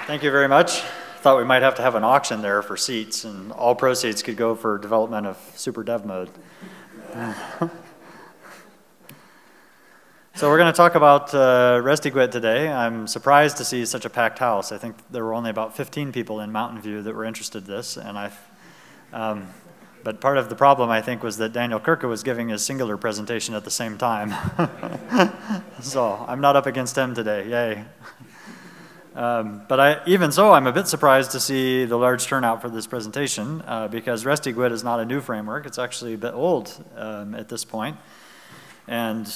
Thank you very much. Thought we might have to have an auction there for seats, and all proceeds could go for development of super dev mode. So we're going to talk about Resty GWT today. I'm surprised to see such a packed house. I think there were only about 15 people in Mountain View that were interested in this, and but part of the problem, I think, was that Daniel Kirke was giving his singular presentation at the same time. So I'm not up against him today, yay. But even so, I'm a bit surprised to see the large turnout for this presentation because Resty GWT is not a new framework. It's actually a bit old at this point. And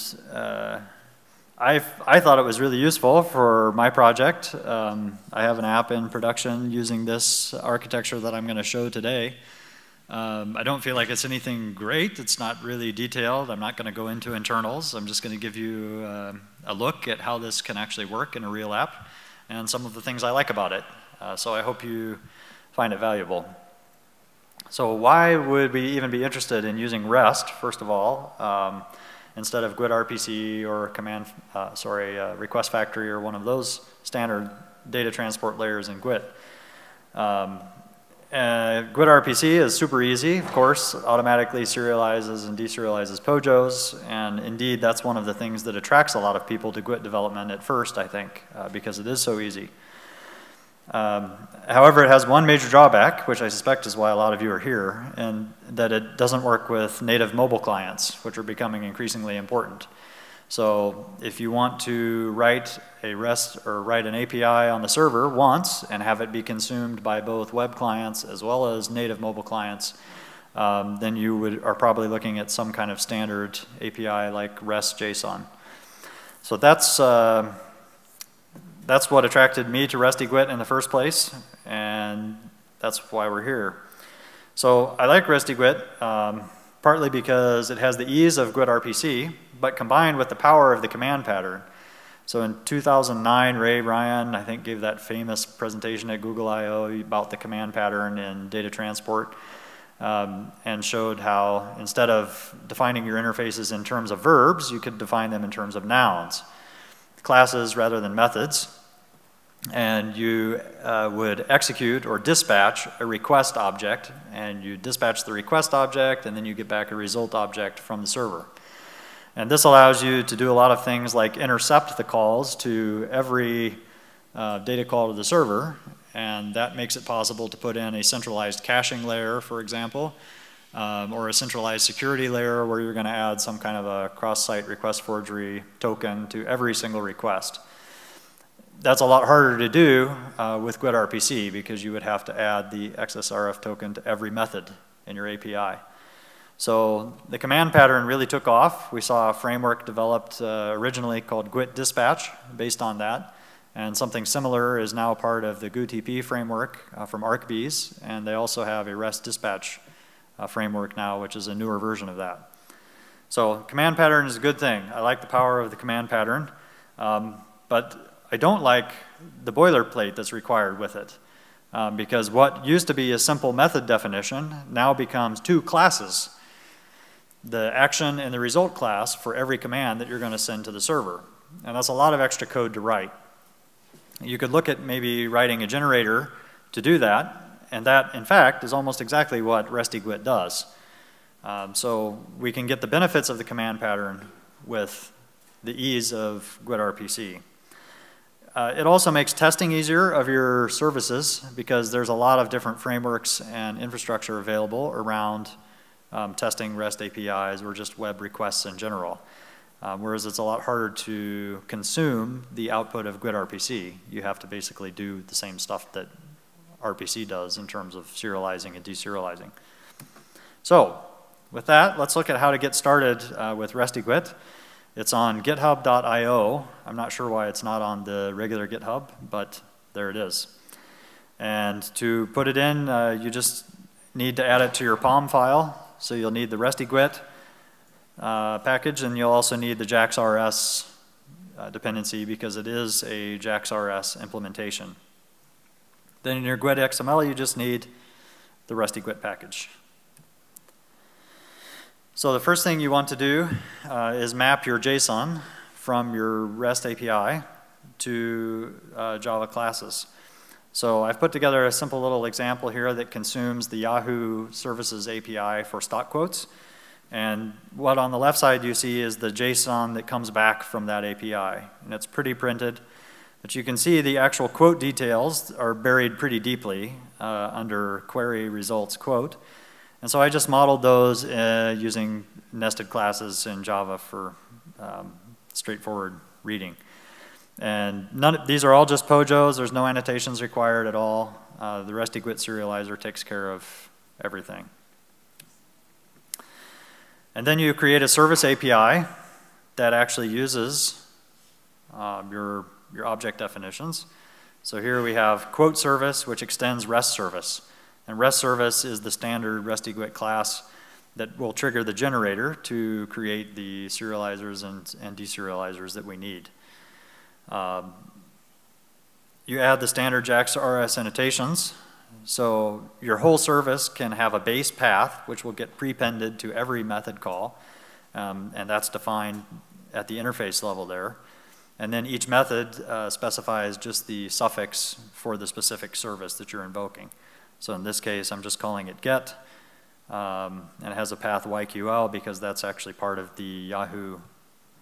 I thought it was really useful for my project. I have an app in production using this architecture that I'm going to show today. I don't feel like it's anything great. It's not really detailed. I'm not going to go into internals. I'm just going to give you a look at how this can actually work in a real app and some of the things I like about it. So I hope you find it valuable. So why would we even be interested in using REST, first of all, instead of GWT RPC or request factory or one of those standard data transport layers in GWT? GWT RPC is super easy, of course, automatically serializes and deserializes POJOs, and indeed that's one of the things that attracts a lot of people to GWT development at first, I think, because it is so easy. However, it has one major drawback, which I suspect is why a lot of you are here, and that it doesn't work with native mobile clients, which are becoming increasingly important. So if you want to write a REST or write an API on the server once and have it be consumed by both web clients as well as native mobile clients, then you are probably looking at some kind of standard API like REST JSON. So that's what attracted me to Resty GWT in the first place, and that's why we're here. So I like Resty GWT partly because it has the ease of GWT RPC, but combined with the power of the command pattern. So in 2009, Ray Ryan, I think, gave that famous presentation at Google I/O about the command pattern in data transport and showed how instead of defining your interfaces in terms of verbs, you could define them in terms of nouns, classes rather than methods. And you would execute or dispatch a request object, and you dispatch the request object, and then you get back a result object from the server. And this allows you to do a lot of things like intercept the calls to every data call to the server, and that makes it possible to put in a centralized caching layer, for example, or a centralized security layer where you're going to add some kind of a cross-site request forgery token to every single request. That's a lot harder to do with GWT RPC because you would have to add the XSRF token to every method in your API. So the command pattern really took off. We saw a framework developed originally called GWT Dispatch based on that, and something similar is now part of the GWTP framework from ArcBees, and they also have a REST Dispatch framework now, which is a newer version of that. So command pattern is a good thing. I like the power of the command pattern, but I don't like the boilerplate that's required with it. Because what used to be a simple method definition now becomes two classes, the action and the result class for every command that you're going to send to the server. And that's a lot of extra code to write. You could look at maybe writing a generator to do that, and that, in fact, is almost exactly what Resty GWT does. So we can get the benefits of the command pattern with the ease of GWT RPC. It also makes testing easier of your services because there's a lot of different frameworks and infrastructure available around testing REST APIs or just web requests in general. Whereas it's a lot harder to consume the output of GWT RPC. You have to basically do the same stuff that RPC does in terms of serializing and deserializing. So with that, let's look at how to get started with Resty GWT. It's on github.io. I'm not sure why it's not on the regular GitHub, but there it is. And to put it in, you just need to add it to your POM file. So you'll need the Resty GWT package, and you'll also need the JAX-RS dependency because it is a JAX-RS implementation. Then in your GWT XML, you just need the Resty GWT package. So the first thing you want to do is map your JSON from your REST API to Java classes. So I've put together a simple little example here that consumes the Yahoo Services API for stock quotes. And what on the left side you see is the JSON that comes back from that API. And it's pretty printed. But you can see the actual quote details are buried pretty deeply under query results quote. And so I just modeled those using nested classes in Java for straightforward reading. And these are all just POJOs. There's no annotations required at all. The Resty GWT serializer takes care of everything. And then you create a service API that actually uses your object definitions. So here we have quote service, which extends REST service. And REST service is the standard Resty GWT class that will trigger the generator to create the serializers and deserializers that we need. You add the standard JAX-RS annotations. So your whole service can have a base path, which will get prepended to every method call. And that's defined at the interface level there. And then each method specifies just the suffix for the specific service that you're invoking. So in this case, I'm just calling it get. And it has a path YQL because that's actually part of the Yahoo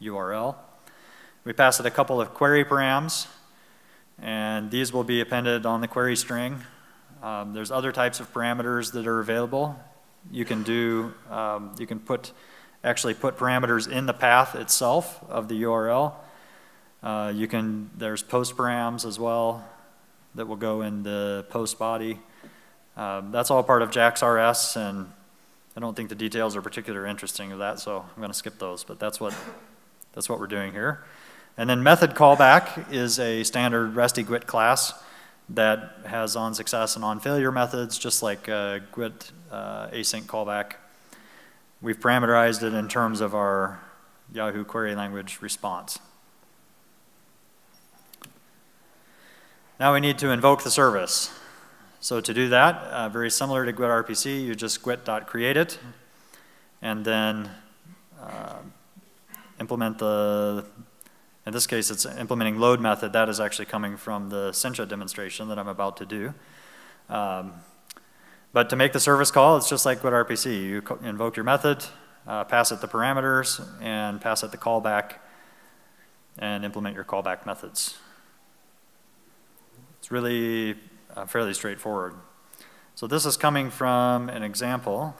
URL. We pass it a couple of query params, and these will be appended on the query string. There's other types of parameters that are available. You can actually put parameters in the path itself of the URL. There's post params as well that will go in the post body. That's all part of JAX-RS, and I don't think the details are particularly interesting of that, so I'm going to skip those, but that's what we're doing here. And then method callback is a standard Resty GWT class that has on success and on failure methods, just like GWT async callback. We've parameterized it in terms of our Yahoo query language response. Now we need to invoke the service. So to do that, very similar to GWT RPC, you just GWT.create it, and then implement in this case it's implementing load method. That is actually coming from the Sencha demonstration that I'm about to do. But to make the service call, it's just like GWT RPC. You invoke your method, pass it the parameters, and pass it the callback, and implement your callback methods. It's really fairly straightforward. So this is coming from an example.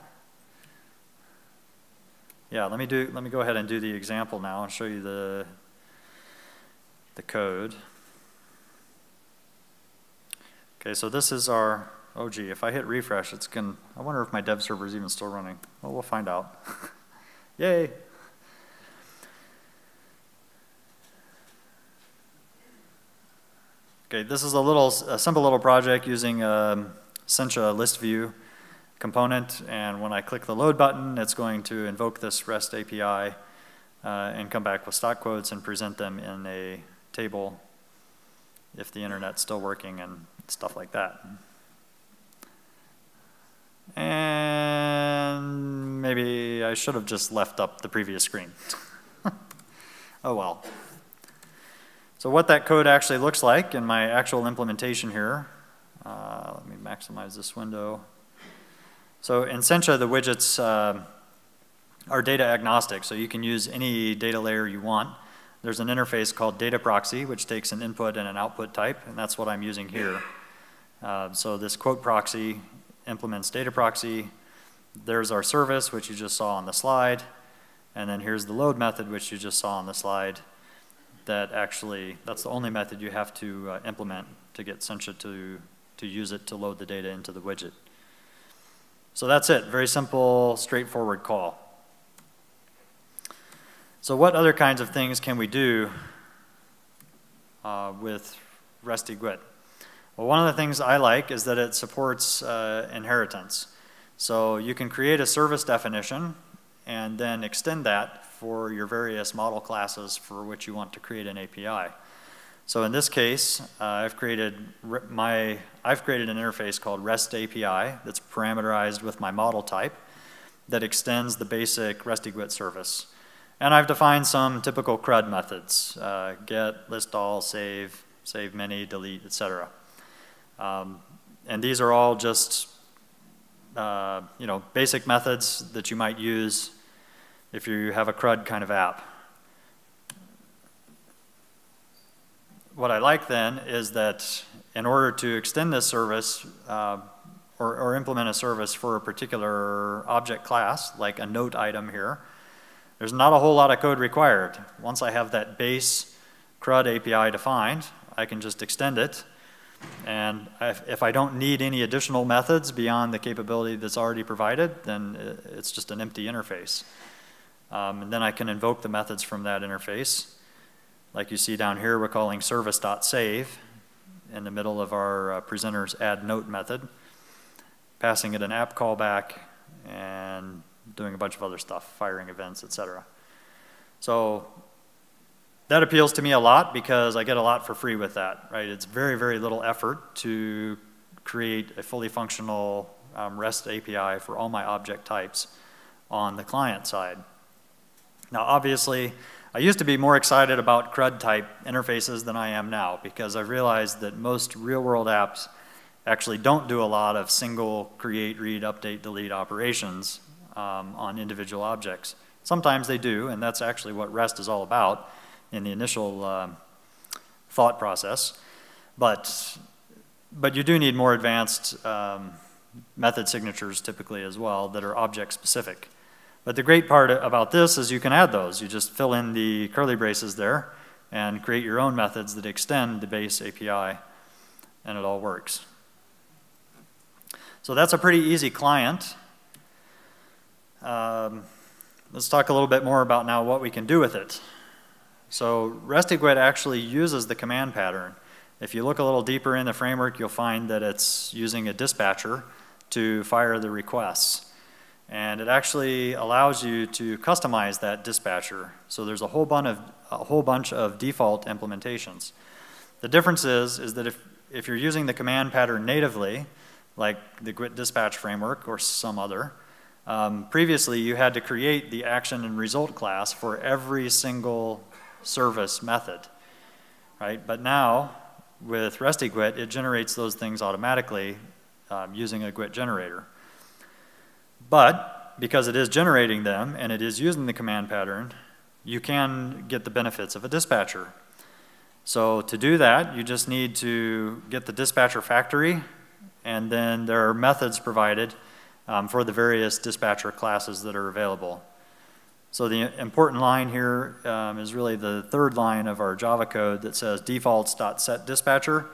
Yeah, let me go ahead and do the example now and show you the code. Okay, so this is our, oh gee, if I hit refresh, I wonder if my dev server is even still running. Well, we'll find out. Yay. Okay, this is a simple little project using Sencha list view component, and when I click the load button, it's going to invoke this REST API and come back with stock quotes and present them in a table if the internet's still working and stuff like that. And maybe I should have just left up the previous screen. Oh well. So what that code actually looks like in my actual implementation here, let me maximize this window. So in Sencha, the widgets are data agnostic, so you can use any data layer you want. There's an interface called data proxy, which takes an input and an output type, and that's what I'm using here. So this quote proxy implements data proxy. There's our service, which you just saw on the slide, and then here's the load method, which you just saw on the slide. That's the only method you have to implement to get Sencha to use it to load the data into the widget. So that's it, very simple, straightforward call. So what other kinds of things can we do with Resty GWT? Well, one of the things I like is that it supports inheritance. So you can create a service definition and then extend that for your various model classes for which you want to create an API. So in this case, I've created an interface called REST API that's parameterized with my model type that extends the basic Resty GWT service. And I've defined some typical CRUD methods, get, list all, save many, delete, etc. And these are all just basic methods that you might use if you have a CRUD kind of app. What I like then is that in order to extend this service or implement a service for a particular object class, like a note item here, there's not a whole lot of code required. Once I have that base CRUD API defined, I can just extend it. And if I don't need any additional methods beyond the capability that's already provided, then it's just an empty interface. And then I can invoke the methods from that interface. Like you see down here, we're calling service.save in the middle of our presenter's add note method, passing it an app callback and doing a bunch of other stuff, firing events, etc. So that appeals to me a lot because I get a lot for free with that, right? It's very, very little effort to create a fully functional REST API for all my object types on the client side. Now, obviously, I used to be more excited about CRUD type interfaces than I am now because I've realized that most real-world apps actually don't do a lot of single create, read, update, delete operations on individual objects. Sometimes they do, and that's actually what REST is all about in the initial thought process. But you do need more advanced method signatures typically as well that are object specific. But the great part about this is you can add those. You just fill in the curly braces there and create your own methods that extend the base API, and it all works. So that's a pretty easy client. Let's talk a little bit more about now what we can do with it. So Resty GWT actually uses the command pattern. If you look a little deeper in the framework, you'll find that it's using a dispatcher to fire the requests. And it actually allows you to customize that dispatcher. So there's a whole bunch of default implementations. The difference is that if you're using the command pattern natively, like the GWT dispatch framework or some other, previously you had to create the action and result class for every single service method, right? But now with Resty GWT, it generates those things automatically using a GWT generator. But because it is generating them and it is using the command pattern, you can get the benefits of a dispatcher. So to do that, you just need to get the dispatcher factory, and then there are methods provided for the various dispatcher classes that are available. So the important line here is really the third line of our Java code that says defaults.setDispatcher,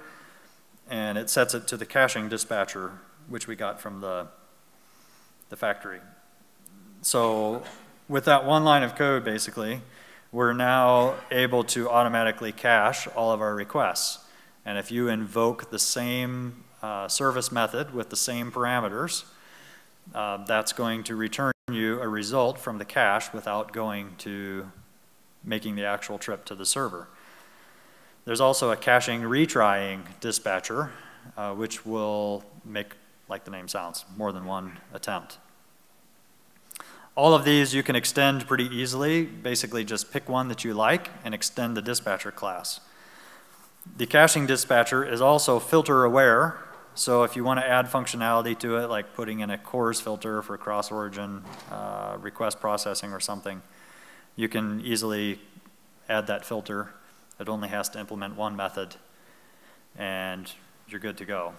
and it sets it to the caching dispatcher, which we got from the factory. So with that one line of code, basically, we're now able to automatically cache all of our requests. And if you invoke the same service method with the same parameters, that's going to return you a result from the cache without going to making the actual trip to the server. There's also a caching retrying dispatcher, which will make, like the name sounds, more than one attempt. All of these you can extend pretty easily. Basically just pick one that you like and extend the dispatcher class. The caching dispatcher is also filter aware, so if you want to add functionality to it, like putting in a CORS filter for cross-origin request processing or something, you can easily add that filter. It only has to implement one method, and you're good to go.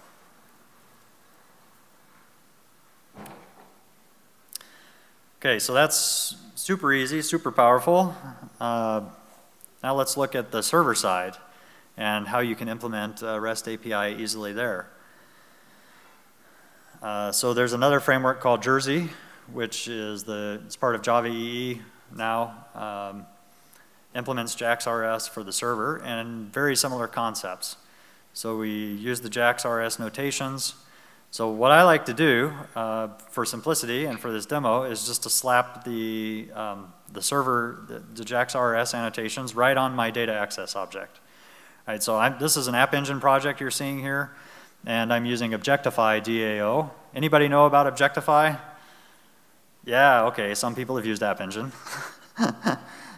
Okay, so that's super easy, super powerful. Now let's look at the server side and how you can implement REST API easily there. So there's another framework called Jersey, which is it's part of Java EE now, implements JAX-RS for the server, and very similar concepts. So we use the JAX-RS notations. So what I like to do for simplicity and for this demo is just to slap the server, the JAX-RS annotations right on my data access object. All right, so this is an App Engine project you're seeing here, and I'm using Objectify DAO. Anybody know about Objectify? Yeah, okay, some people have used App Engine.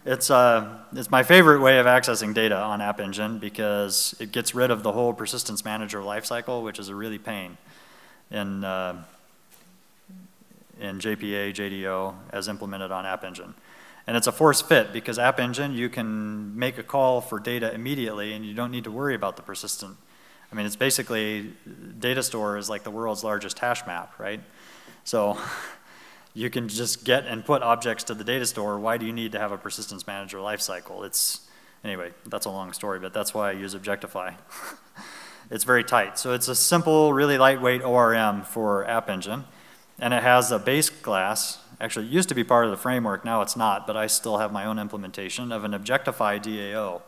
It's my favorite way of accessing data on App Engine because it gets rid of the whole persistence manager lifecycle, which is a really pain in JPA, JDO as implemented on App Engine. And it's a force fit because App Engine, you can make a call for data immediately and you don't need to worry about the persistent. I mean, it's basically, data store is like the world's largest hash map, right? So you can just get and put objects to the data store. Why do you need to have a persistence manager lifecycle? Anyway, that's a long story, but that's why I use Objectify. It's very tight. So it's a simple, really lightweight ORM for App Engine. And it has a base class. Actually, it used to be part of the framework. Now it's not, but I still have my own implementation of an Objectify DAO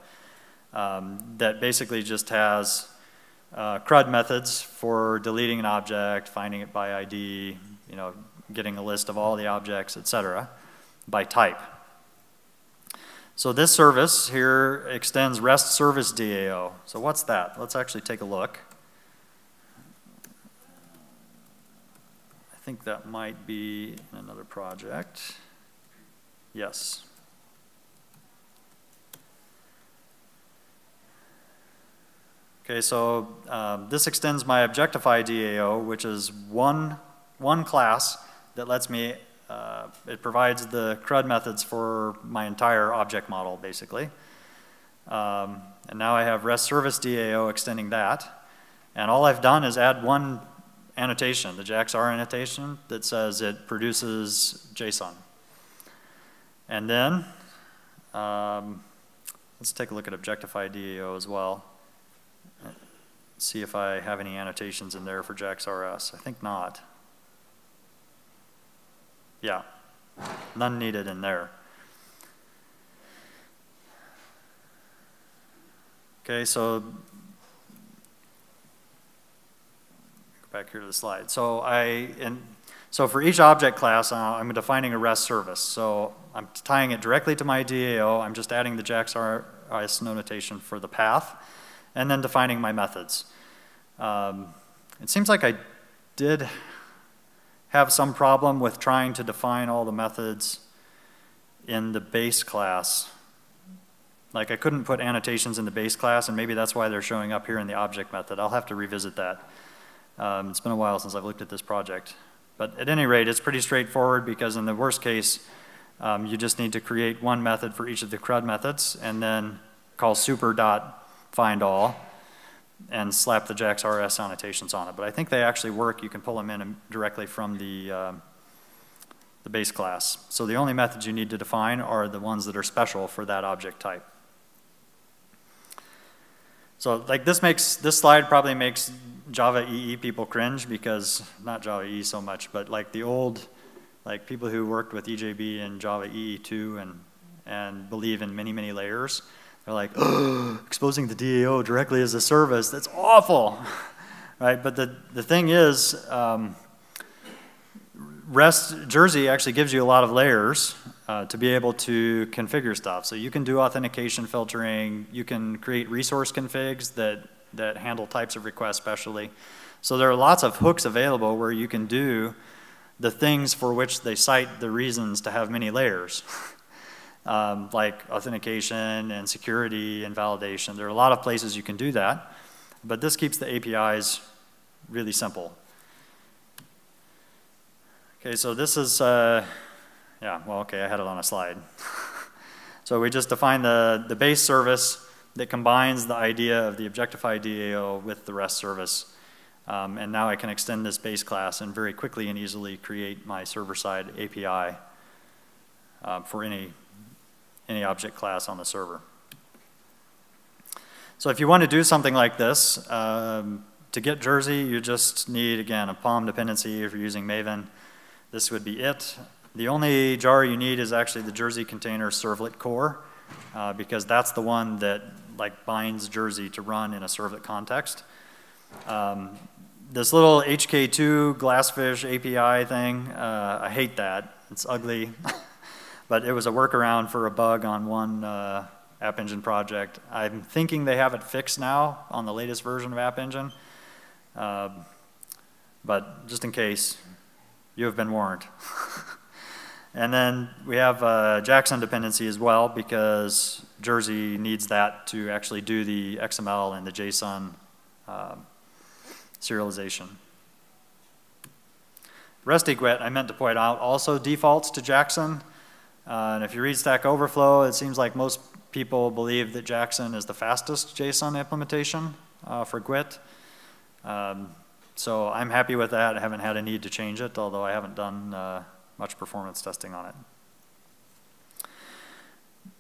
that basically just has CRUD methods for deleting an object, finding it by ID, getting a list of all the objects, etc., by type. So this service here extends REST service DAO. So what's that? Let's actually take a look. I think that might be in another project. Yes. Okay, so this extends my Objectify DAO, which is one class that lets me, it provides the CRUD methods for my entire object model, basically. And now I have REST service DAO extending that. And all I've done is add one annotation, the JAX-R annotation, that says it produces JSON. And then, let's take a look at Objectify DAO as well. See if I have any annotations in there for JAX-RS. I think not. Yeah, none needed in there. Okay, so go back here to the slide. So so for each object class, I'm defining a REST service. So I'm tying it directly to my DAO. I'm just adding the JAX-RS notation for the path, and then defining my methods. It seems like I did have some problem with trying to define all the methods in the base class. Like I couldn't put annotations in the base class, and maybe that's why they're showing up here in the object method. I'll have to revisit that. It's been a while since I've looked at this project. But at any rate, it's pretty straightforward because in the worst case, you just need to create one method for each of the CRUD methods and then call super.findAll and slap the JAX-RS annotations on it. But I think they actually work. You can pull them in directly from the base class. So the only methods you need to define are the ones that are special for that object type. So like this slide probably makes Java EE people cringe because, not Java EE so much, but like the old, like people who worked with EJB and Java EE2 and believe in many, many layers. They're like, oh, exposing the DAO directly as a service, that's awful, right? But the thing is, REST Jersey actually gives you a lot of layers to be able to configure stuff. So you can do authentication filtering, you can create resource configs that handle types of requests specially. So there are lots of hooks available where you can do the things for which they cite the reasons to have many layers. Like authentication and security and validation. There are a lot of places you can do that, but this keeps the APIs really simple. Okay, so this is, yeah, well, okay, I had it on a slide. So we just define the base service that combines the idea of the Objectify DAO with the REST service. And now I can extend this base class and very quickly and easily create my server-side API for any object class on the server. So if you want to do something like this, to get Jersey, you just need, again, a POM dependency if you're using Maven. This would be it. The only jar you need is actually the Jersey container servlet core, because that's the one that binds Jersey to run in a servlet context. This little HK2 Glassfish API thing, I hate that. It's ugly. But it was a workaround for a bug on one App Engine project. I'm thinking they have it fixed now on the latest version of App Engine. But just in case, you have been warned. And then we have Jackson dependency as well, because Jersey needs that to actually do the XML and the JSON serialization. Resty GWT, I meant to point out, also defaults to Jackson. And if you read Stack Overflow, it seems like most people believe that Jackson is the fastest JSON implementation for GWT. So I'm happy with that. I haven't had a need to change it, although I haven't done much performance testing on it.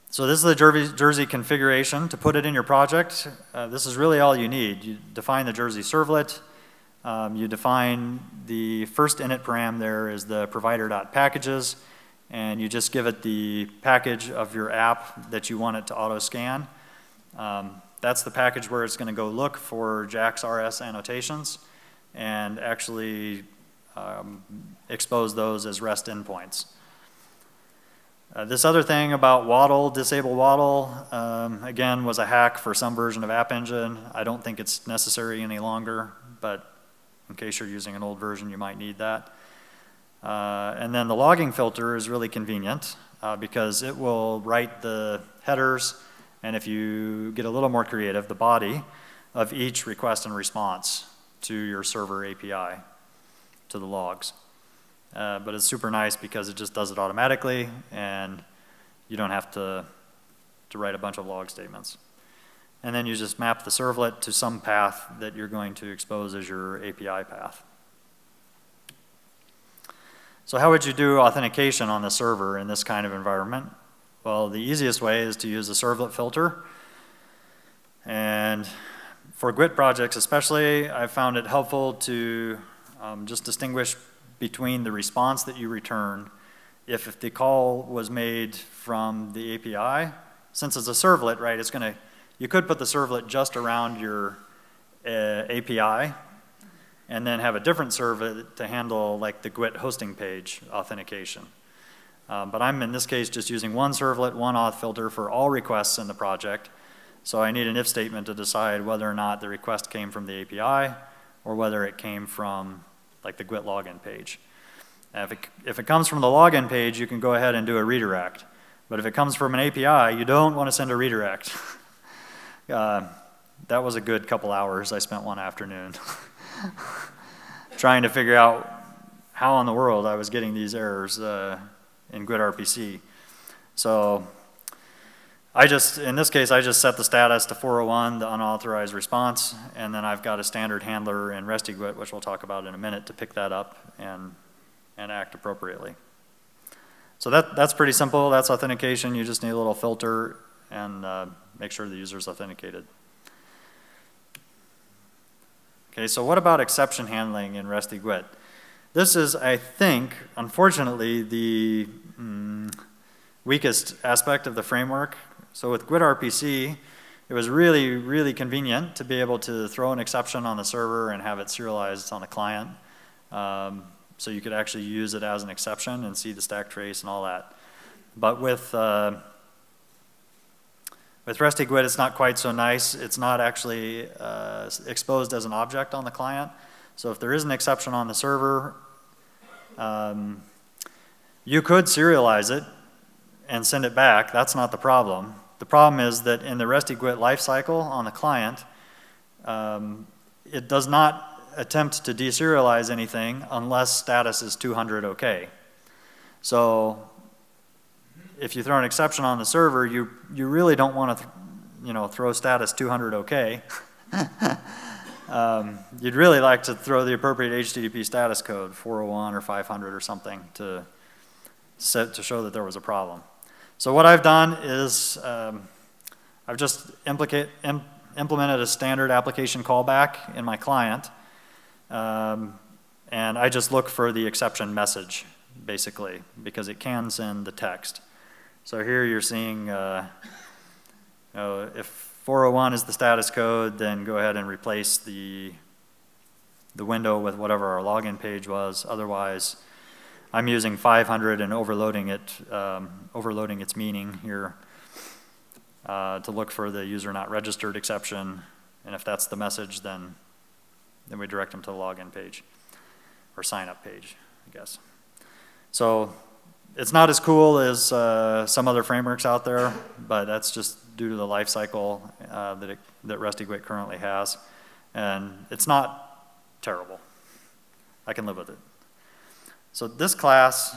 So this is the Jersey configuration. To put it in your project, this is really all you need. You define the Jersey servlet. You define the first init param there is the provider.packages, and you just give it the package of your app that you want it to auto scan. That's the package where it's going to go look for JAX RS annotations and actually expose those as REST endpoints. This other thing about Waddle, disable Waddle, again, was a hack for some version of App Engine. I don't think it's necessary any longer, but in case you're using an old version, you might need that. And then the logging filter is really convenient because it will write the headers, and if you get a little more creative, the body of each request and response to your server API, to the logs. But it's super nice because it just does it automatically, and you don't have to write a bunch of log statements. And then you just map the servlet to some path that you're going to expose as your API path. So how would you do authentication on the server in this kind of environment? Well, the easiest way is to use the servlet filter. And for GWT projects especially, I've found it helpful to just distinguish between the response that you return. If the call was made from the API, since it's a servlet, right, it's gonna, you could put the servlet just around your API and then have a different servlet to handle like the GWT hosting page authentication. But I'm in this case just using one servlet, one auth filter for all requests in the project. So I need an if statement to decide whether or not the request came from the API or whether it came from like the GWT login page. And if it comes from the login page, you can go ahead and do a redirect. But if it comes from an API, you don't want to send a redirect. That was a good couple hours I spent one afternoon trying to figure out how in the world I was getting these errors in GWT RPC. So in this case, I just set the status to 401, the unauthorized response, and then I've got a standard handler in Resty GWT, which we'll talk about in a minute, to pick that up and act appropriately. So that's pretty simple. That's authentication. You just need a little filter and make sure the user's authenticated. Okay, so what about exception handling in Resty GWT? This is, I think, unfortunately, the weakest aspect of the framework. So with GWT RPC, it was really, really convenient to be able to throw an exception on the server and have it serialized on the client. So you could actually use it as an exception and see the stack trace and all that. But with Resty GWT, it's not quite so nice. It's not actually exposed as an object on the client. So if there is an exception on the server, you could serialize it and send it back. That's not the problem. The problem is that in the Resty GWT lifecycle on the client, it does not attempt to deserialize anything unless status is 200 OK. So if you throw an exception on the server, you really don't want to throw status 200 OK. You'd really like to throw the appropriate HTTP status code, 401 or 500 or something, to show that there was a problem. So what I've done is I've just implemented a standard application callback in my client, and I just look for the exception message, basically, because it can send the text. So here you're seeing if 401 is the status code, then go ahead and replace the window with whatever our login page was. Otherwise, I'm using 500 and overloading its meaning here to look for the user not registered exception. And if that's the message, then we direct them to the login page or sign up page, I guess. So It's not as cool as some other frameworks out there, but that's just due to the life cycle that Resty GWT currently has. And it's not terrible. I can live with it. So this class,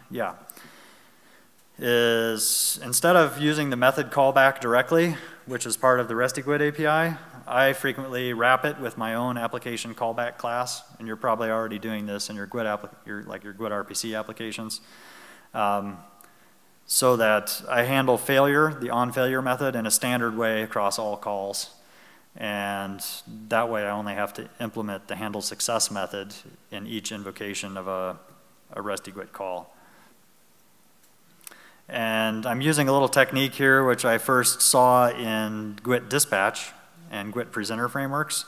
yeah, is instead of using the method callback directly, which is part of the Resty GWT API, I frequently wrap it with my own application callback class, and you're probably already doing this in your GWT your GWT RPC applications, so that I handle failure, the onFailure method, in a standard way across all calls. And that way I only have to implement the handle success method in each invocation of a Resty GWT call. And I'm using a little technique here which I first saw in GWT dispatch and GWT presenter frameworks.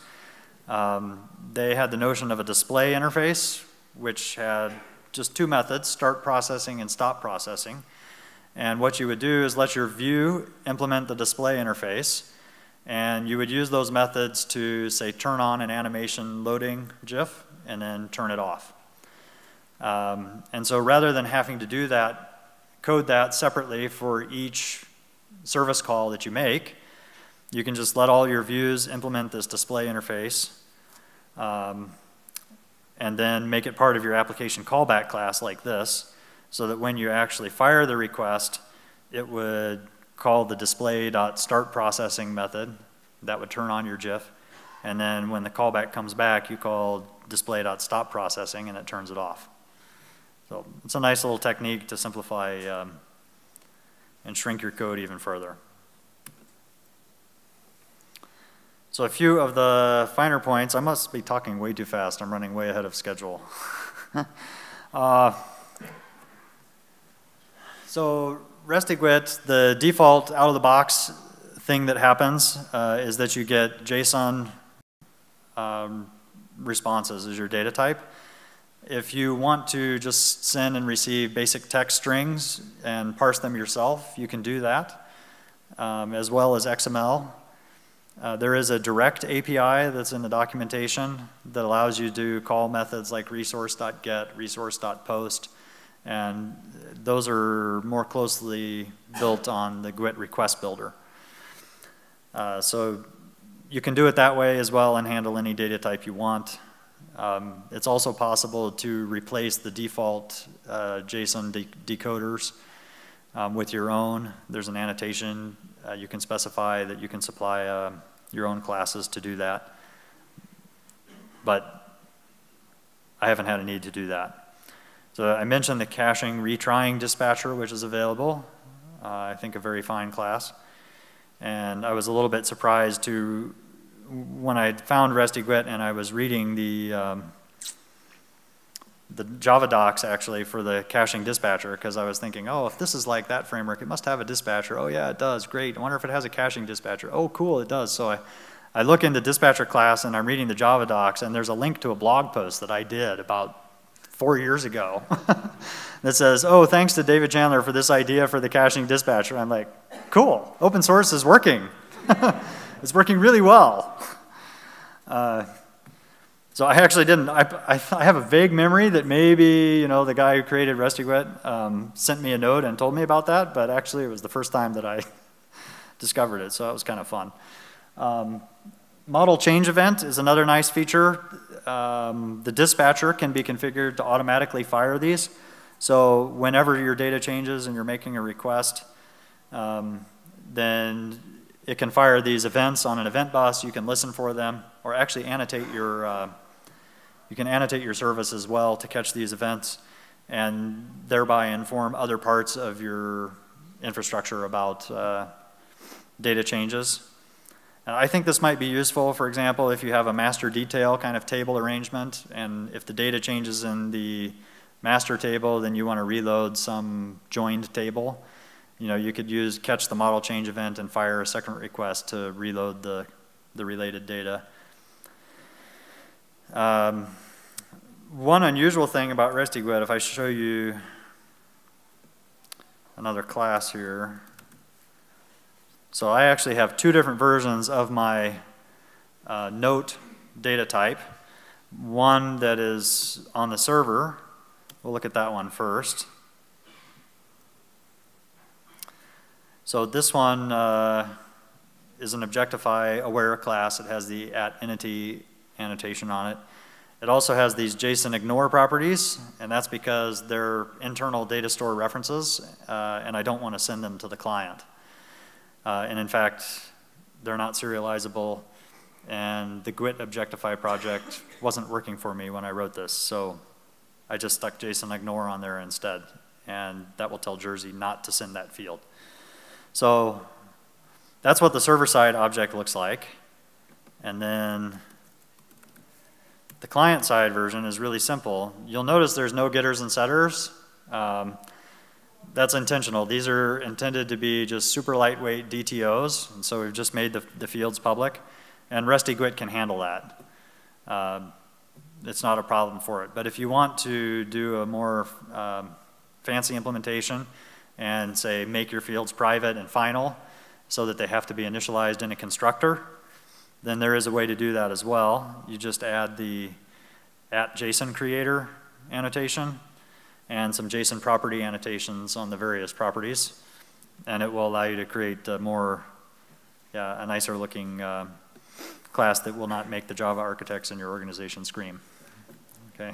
They had the notion of a display interface which had just two methods, start processing and stop processing. And what you would do is let your view implement the display interface, and you would use those methods to, say, turn on an animation loading GIF and then turn it off. And so rather than having to do that, code that separately for each service call that you make, you can just let all your views implement this display interface, and then make it part of your application callback class like this, so that when you actually fire the request, it would call the display.startProcessing method. That would turn on your GIF. And then when the callback comes back, you call display.stopProcessing and it turns it off. So it's a nice little technique to simplify and shrink your code even further. So a few of the finer points. I must be talking way too fast. I'm running way ahead of schedule. So Resty GWT, the default out-of-the-box thing that happens is that you get JSON responses as your data type. If you want to just send and receive basic text strings and parse them yourself, you can do that, as well as XML. There is a direct API that's in the documentation that allows you to call methods like resource.get, resource.post, and those are more closely built on the GWT request builder. So you can do it that way as well and handle any data type you want. It's also possible to replace the default JSON decoders with your own. There's an annotation. You can specify that you can supply your own classes to do that. But I haven't had a need to do that. So I mentioned the caching retrying dispatcher, which is available. I think a very fine class. And I was a little bit surprised to, when I found Resty GWT and I was reading the Java docs actually for the caching dispatcher, because I was thinking, oh, if this is like that framework, it must have a dispatcher. Oh yeah, it does, great. I wonder if it has a caching dispatcher. Oh cool, it does. So I look in the dispatcher class and I'm reading the Java docs, and there's a link to a blog post that I did about 4 years ago that says, oh, thanks to David Chandler for this idea for the caching dispatcher. I'm like, cool, open source is working. It's working really well. So I actually didn't, I have a vague memory that maybe, you know, the guy who created Resty GWT sent me a note and told me about that, but actually it was the first time that I discovered it, so that was kind of fun. Model change event is another nice feature. The dispatcher can be configured to automatically fire these. So whenever your data changes and you're making a request, then it can fire these events on an event bus. You can listen for them, or actually annotate your, you can annotate your service as well to catch these events and thereby inform other parts of your infrastructure about data changes. And I think this might be useful, for example, if you have a master detail kind of table arrangement, and if the data changes in the master table, then you want to reload some joined table. You know, you could catch the model change event and fire a second request to reload the related data. One unusual thing about Resty GWT, if I show you another class here. So I actually have two different versions of my note data type. One that is on the server. We'll look at that one first. So this one is an Objectify aware class. It has the @entity annotation on it. It also has these JSON ignore properties, and that's because they're internal data store references, and I don't want to send them to the client. And in fact, they're not serializable, and the GWT Objectify project wasn't working for me when I wrote this, so I just stuck JSON ignore on there instead, and that will tell Jersey not to send that field. So that's what the server-side object looks like, and then the client-side version is really simple. You'll notice there's no getters and setters. That's intentional. These are intended to be just super lightweight DTOs, and so we've just made the fields public, and Resty GWT can handle that. It's not a problem for it. But if you want to do a more fancy implementation and say make your fields private and final so that they have to be initialized in a constructor, then there is a way to do that as well. You just add the @JSON creator annotation and some JSON property annotations on the various properties, and it will allow you to create a nicer looking class that will not make the Java architects in your organization scream. Okay.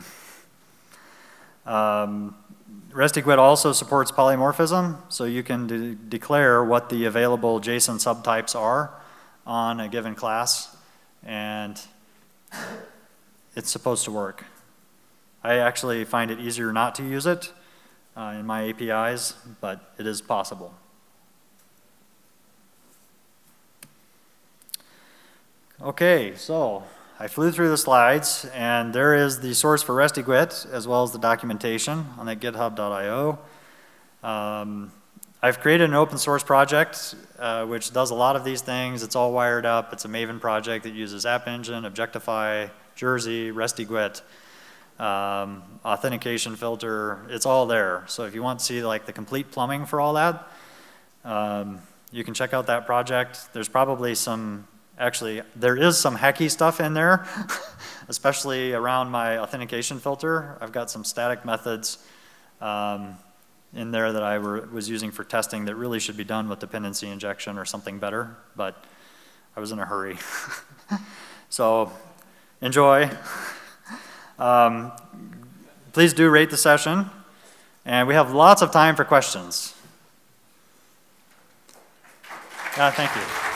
Resty GWT also supports polymorphism, so you can declare what the available JSON subtypes are on a given class, and it's supposed to work. I actually find it easier not to use it in my APIs, but it is possible. Okay, so I flew through the slides, and there is the source for Resty GWT as well as the documentation on that github.io. I've created an open source project which does a lot of these things. It's all wired up. It's a Maven project that uses App Engine, Objectify, Jersey, Resty GWT, authentication filter. It's all there. So if you want to see like the complete plumbing for all that, you can check out that project. There's probably some, actually, there is some hacky stuff in there, especially around my authentication filter. I've got some static methods in there that I was using for testing that really should be done with dependency injection or something better, but I was in a hurry. So enjoy. Please do rate the session, and we have lots of time for questions. Thank you.